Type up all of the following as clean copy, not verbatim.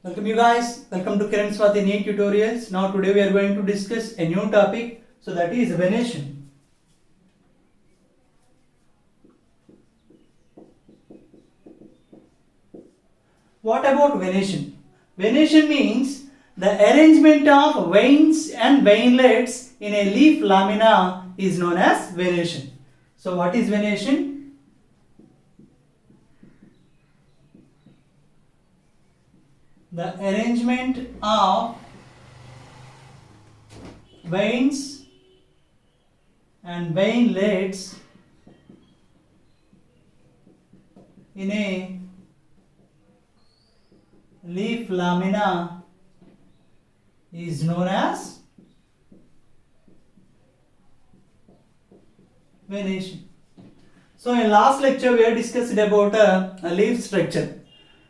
Welcome you guys. Welcome to Kiran Swati NEET tutorials. Now today we are going to discuss a new topic. So that is venation. What about venation? Venation means the arrangement of veins and veinlets in a leaf lamina is known as venation. So what is venation? The arrangement of veins and veinlets in a leaf lamina is known as venation. So in last lecture we have discussed about a leaf structure.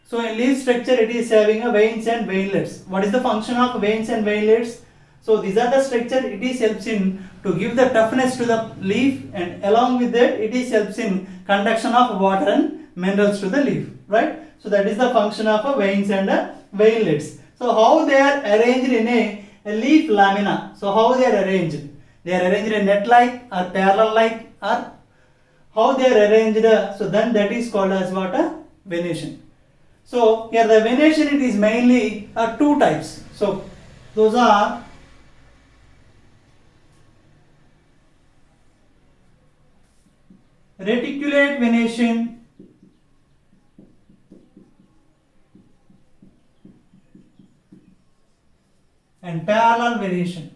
So in leaf structure it is having a veins and veinlets. What is the function of veins and veinlets? So these are the structure. It is helps in to give the toughness to the leaf, and along with that it is helps in conduction of water and minerals to the leaf, right? So that is the function of a veins and veinlets. So how they are arranged in a leaf lamina? So how they are arranged? They are arranged in net-like or parallel-like, or how they are arranged? So then that is called as what? A venation. So here the venation, it is mainly two types. So those are reticulate venation and parallel venation.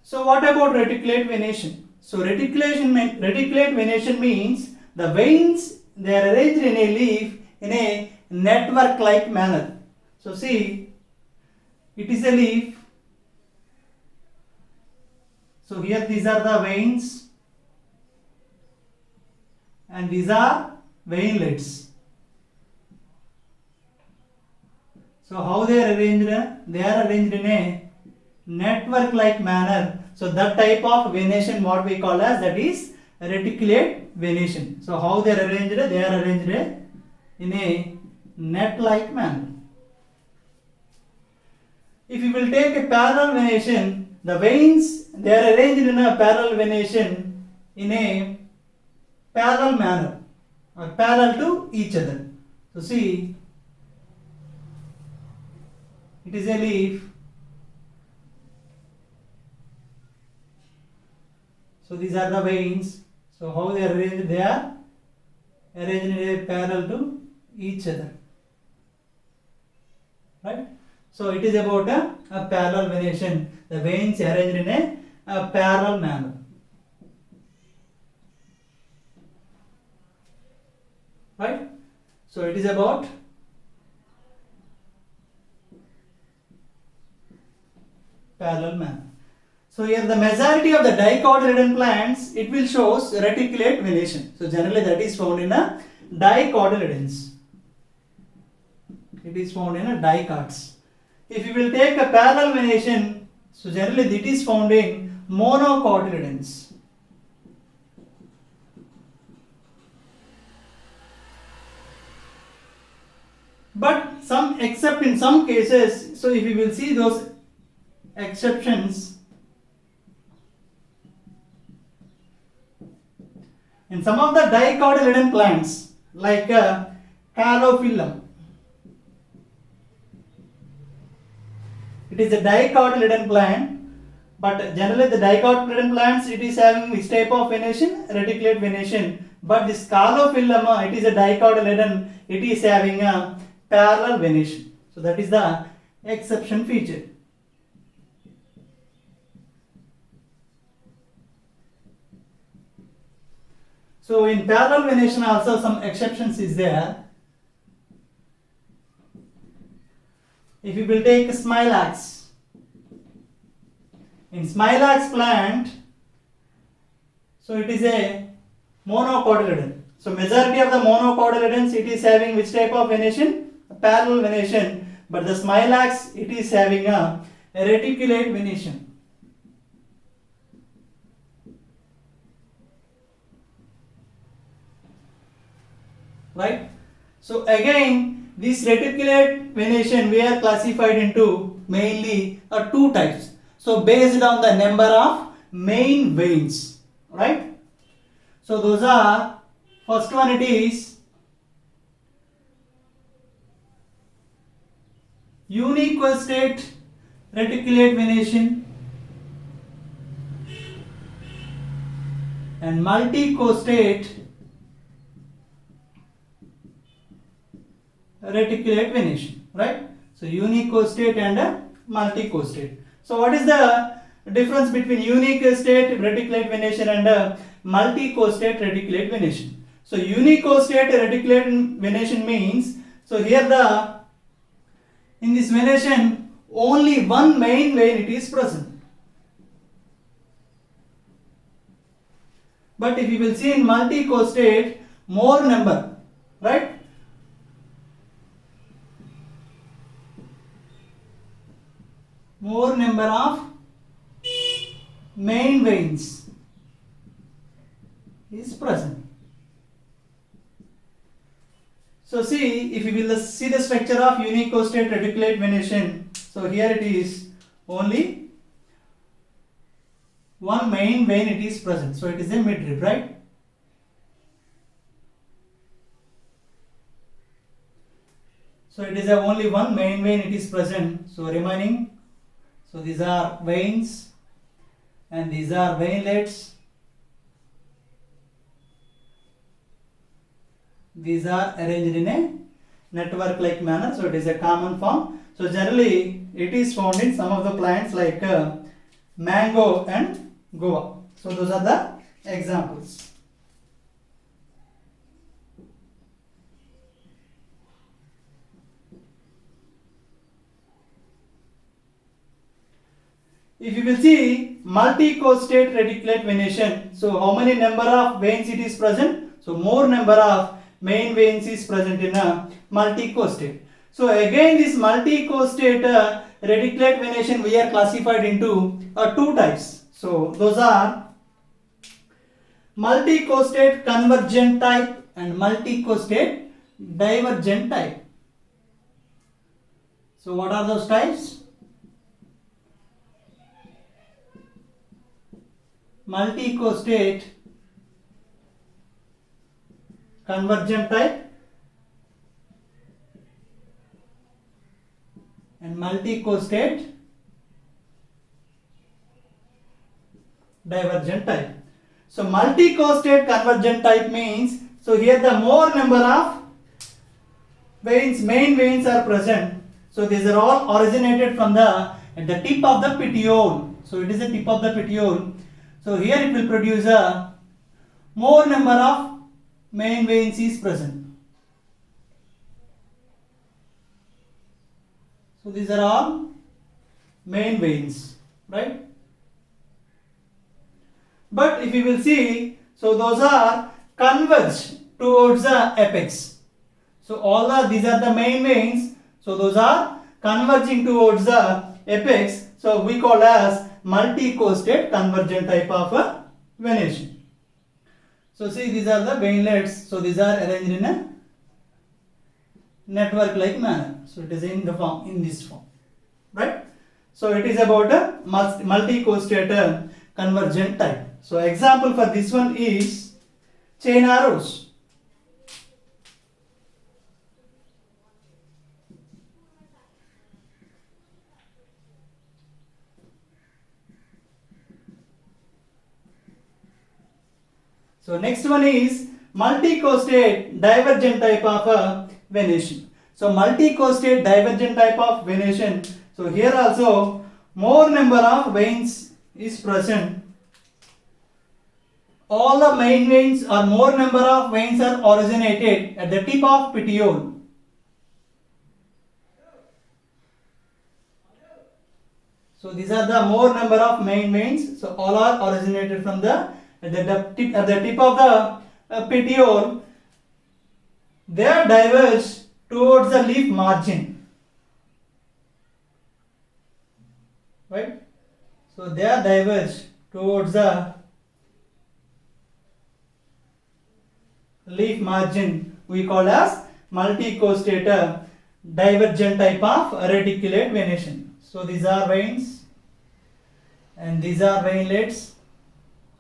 So what about reticulate venation? So reticulate venation means the veins, they are arranged in a leaf in a network like manner. So see, it is a leaf. So here these are the veins and these are veinlets. So how they are arranged? They are arranged in a network like manner. So that type of venation, what we call as, that is reticulate venation. So how they are arranged? They are arranged in a net like manner. If you will take a parallel venation, the veins, they are arranged in a parallel venation in a parallel manner or parallel to each other. So see, it is a leaf. So these are the veins. So how they are arranged? They are arranged in a parallel to each other, right? So it is about a parallel venation. The veins are arranged in a parallel manner, right? So it is about parallel manner. So here the majority of the dicotyledon plants, it will shows reticulate venation. So generally that is found in a dicotyledons. It is found in a dicots. If you will take a parallel venation, so generally it is found in monocotyledons. But some, except in some cases, so if you will see those exceptions, in some of the dicotyledon plants like Calophyllum, it is a dicotyledon plant, but generally the dicotyledon plants, it is having which type of venation? Reticulate venation. But this Calophyllum, it is a dicotyledon, it is having a parallel venation. So that is the exception feature. So in parallel venation also some exceptions is there. If you will take Smilax, in Smilax plant, so it is a monocotyledon. So majority of the monocotyledons, it is having which type of venation? A parallel venation. But the Smilax, it is having a reticulate venation. right? So again, this reticulate venation we are classified into mainly two types. So based on the number of main veins, right? So those are, first one it is unique-state reticulate venation and multi-costate reticulate venation, right? So unique costate and multi costate. So what is the difference between unique state reticulate venation and multi costate reticulate venation? So unique costate reticulate venation means, so here in this venation only one main vein it is present. But if you will see in multi costate, more number, right? More number of main veins is present. So see, if you will see the structure of unique costate reticulate venation, so here it is only one main vein it is present. So it is a midrib, right? So it is only one main vein it is present. So remaining, so these are veins and these are veinlets. These are arranged in a network like manner, so it is a common form. So generally it is found in some of the plants like mango and guava. So those are the examples. If you will see multi-costate reticulate venation, so how many number of veins it is present? So more number of main veins is present in a multi-costate. So again this multi-costate reticulate venation we are classified into two types. So those are multi-costate convergent type and multi-costate divergent type. So what are those types? Multi-costate convergent type and multi-costate divergent type. So multi-costate convergent type means, so here the more number of veins, main veins are present. So these are all originated from the tip of the petiole. So it is the tip of the petiole. So here it will produce a more number of main veins is present. So these are all main veins, right? But if you will see, so those are converge towards the apex. So these are the main veins. So those are converging towards the apex. So we call as multi-costate convergent type of venation. So see, these are the veinlets. So these are arranged in a network like manner. So it is in this form, right? So it is about a multi-costate convergent type. So example for this one is chain arrows. So next one is multi-costate divergent type of venation. So multi-costate divergent type of venation. So here also more number of veins is present. All the main veins or more number of veins are originated at the tip of petiole. So these are the more number of main veins. So all are originated from at the tip of the petiole. They are diverged towards the leaf margin, right? So they are diverged towards the leaf margin we call as multi-costate divergent type of reticulate venation. So these are veins and these are veinlets,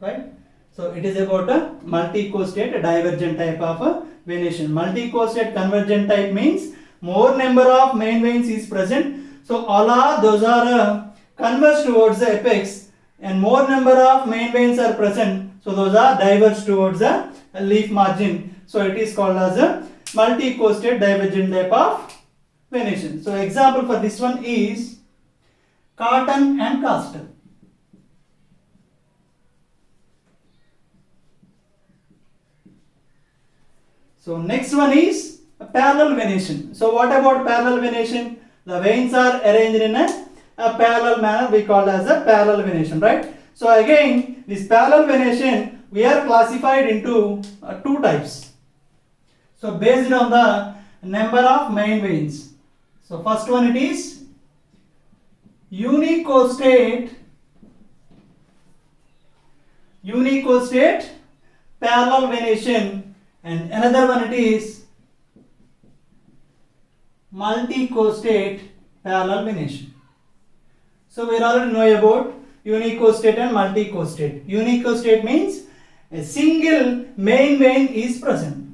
right? So it is about a multi-costate divergent type of venation. Multi-costate convergent type means more number of main veins is present. So all are those are converge towards the apex, and more number of main veins are present. So those are diverge towards the leaf margin. So it is called as a multi-costate divergent type of venation. So example for this one is cotton and castor. So next one is a parallel venation. So what about parallel venation? The veins are arranged in a parallel manner. We call as a parallel venation, right? So again, this parallel venation we are classified into two types. So based on the number of main veins. So first one it is unicostate parallel venation, and another one it is multi-costate parallel venation. So we already know about unicostate and multi-costate. Unicostate means a single main vein is present.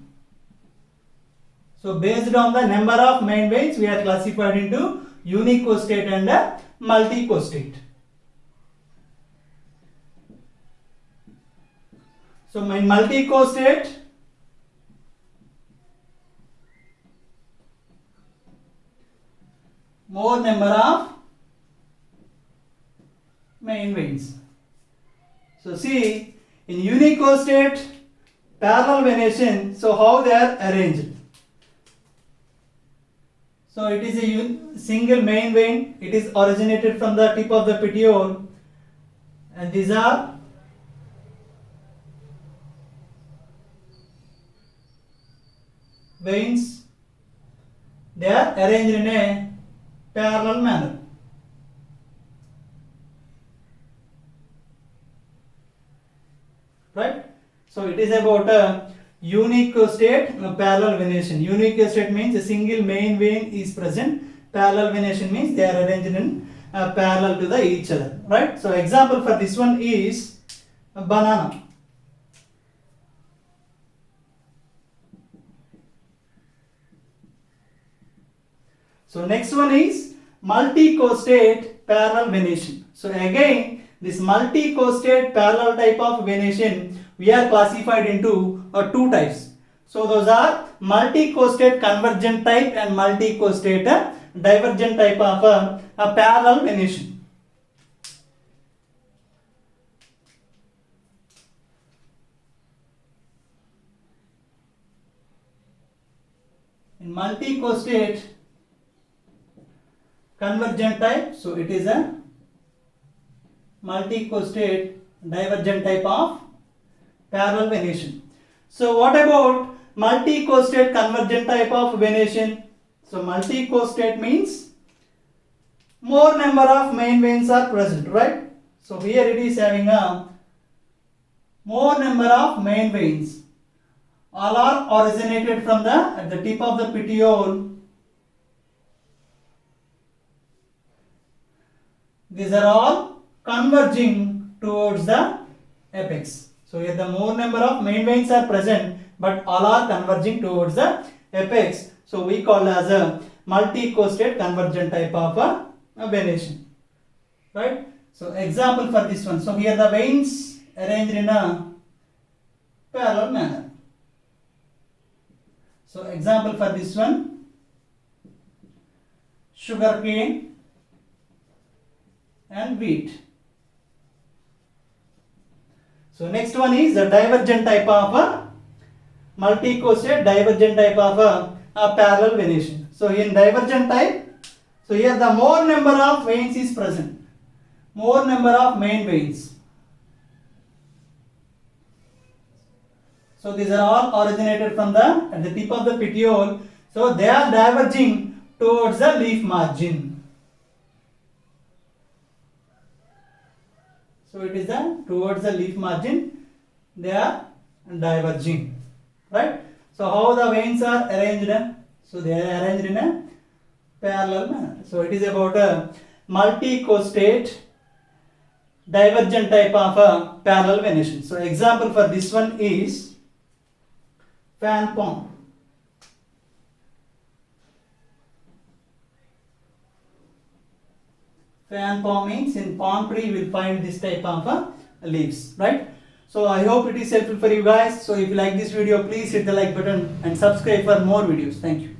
So based on the number of main veins we are classified into unicostate and multi-costate. So in multi-costate, more number of main veins. So see, in unicostate parallel venation, so how they are arranged. So it is a single main vein. It is originated from the tip of the petiole, and these are veins. They are arranged in a parallel manner. Right? So it is about a unicostate parallel venation. Unicostate means a single main vein is present. Parallel venation means they are arranged in parallel to the each other. Right? So example for this one is a banana. So next one is multi-costate parallel venation. So again, this multi-costate parallel type of venation we are classified into two types. So those are multi-costate convergent type and multi-costate divergent type of a parallel venation. In multi-costate convergent type, so it is a multi-costate divergent type of parallel venation. So what about multi-costate convergent type of venation? So multi-costate means more number of main veins are present, right? So here it is having a more number of main veins. All are originated from at the tip of the petiole. These are all converging towards the apex. So here the more number of main veins are present, but all are converging towards the apex. So we call as a multi-costate convergent type of a venation. Right? So example for this one. So here the veins arranged in a parallel manner. So example for this one, sugarcane and wheat. So next one is the divergent type of a multi-costate divergent type of a parallel venation. So in divergent type, so here the more number of veins is present, more number of main veins. So these are all originated from at the tip of the petiole. So they are diverging towards the leaf margin. So it is towards the leaf margin they are diverging, right? So how the veins are arranged? So they are arranged in a parallel manner. So it is about a multi-costate divergent type of a parallel venation. So example for this one is fan palm. Fan palm means in palm tree you will find this type of leaves, right? So I hope it is helpful for you guys. So if you like this video, please hit the like button and subscribe for more videos. Thank you.